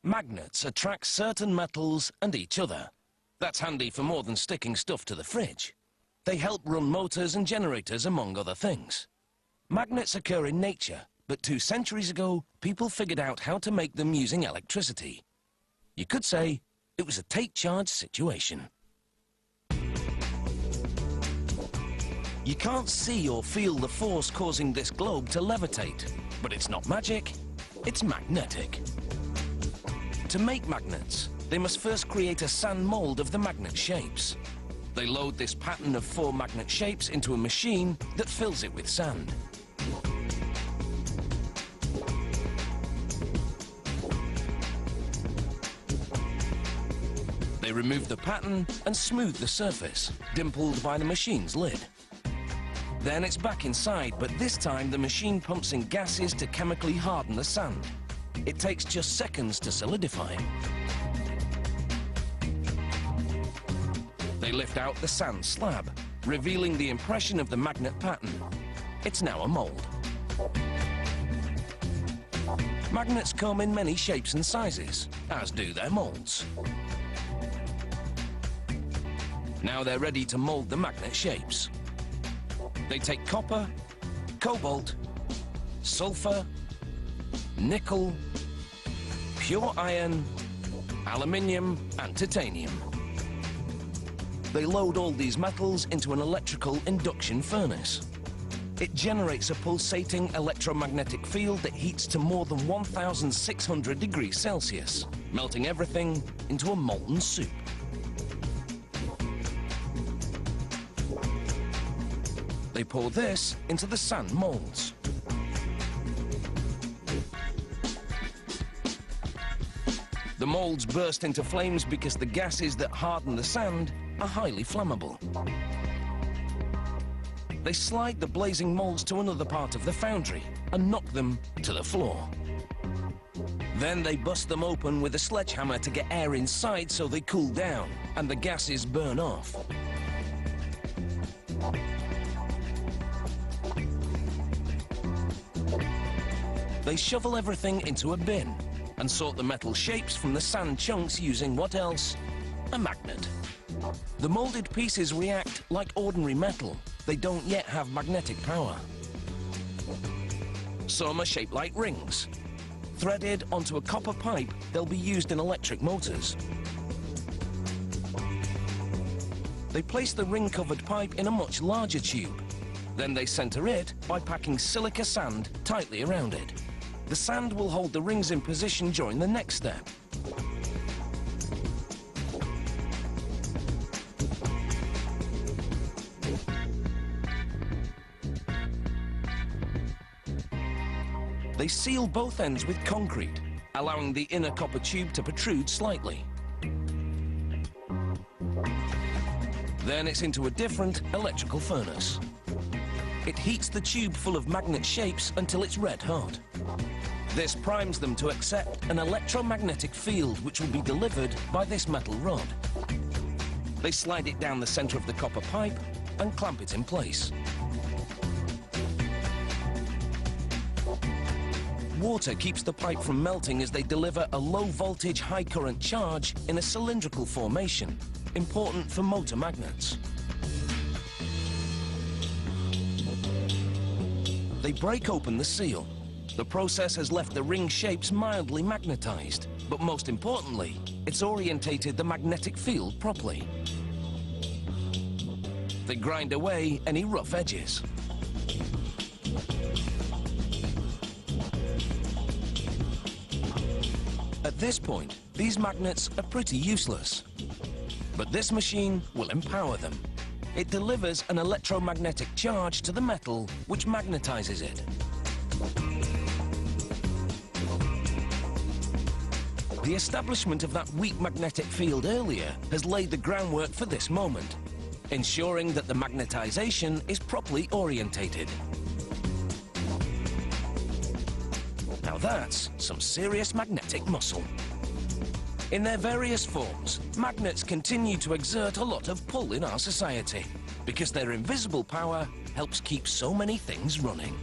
Magnets attract certain metals and each other. That's handy for more than sticking stuff to the fridge. They help run motors and generators, among other things. Magnets occur in nature, but 2 centuries ago, people figured out how to make them using electricity. You could say it was a take-charge situation. You can't see or feel the force causing this globe to levitate, but it's not magic, it's magnetic. To make magnets, they must first create a sand mold of the magnet shapes. They load this pattern of 4 magnet shapes into a machine that fills it with sand. They remove the pattern and smooth the surface, dimpled by the machine's lid. Then it's back inside, but this time the machine pumps in gases to chemically harden the sand. It takes just seconds to solidify. They lift out the sand slab, revealing the impression of the magnet pattern. It's now a mold. Magnets come in many shapes and sizes, as do their molds. Now they're ready to mold the magnet shapes. They take copper, cobalt, sulfur, nickel, pure iron, aluminium and titanium. They load all these metals into an electrical induction furnace. It generates a pulsating electromagnetic field that heats to more than 1,600 degrees Celsius, melting everything into a molten soup. They pour this into the sand molds. The molds burst into flames because the gases that harden the sand are highly flammable. They slide the blazing molds to another part of the foundry and knock them to the floor. Then they bust them open with a sledgehammer to get air inside so they cool down and the gases burn off. They shovel everything into a bin and sort the metal shapes from the sand chunks using what else? A magnet. The molded pieces react like ordinary metal. They don't yet have magnetic power. Some are shaped like rings. Threaded onto a copper pipe, they'll be used in electric motors. They place the ring-covered pipe in a much larger tube. Then they center it by packing silica sand tightly around it. The sand will hold the rings in position during the next step. They seal both ends with concrete, allowing the inner copper tube to protrude slightly. Then it's into a different electrical furnace. It heats the tube full of magnet shapes until it's red hot. This primes them to accept an electromagnetic field which will be delivered by this metal rod. They slide it down the center of the copper pipe and clamp it in place. Water keeps the pipe from melting as they deliver a low-voltage, high-current charge in a cylindrical formation, important for motor magnets. They break open the seal. The process has left the ring shapes mildly magnetized, but most importantly, it's orientated the magnetic field properly. They grind away any rough edges. At this point, these magnets are pretty useless. But this machine will empower them. It delivers an electromagnetic charge to the metal, which magnetizes it. The establishment of that weak magnetic field earlier has laid the groundwork for this moment, ensuring that the magnetization is properly orientated. Now that's some serious magnetic muscle. In their various forms, magnets continue to exert a lot of pull in our society because their invisible power helps keep so many things running.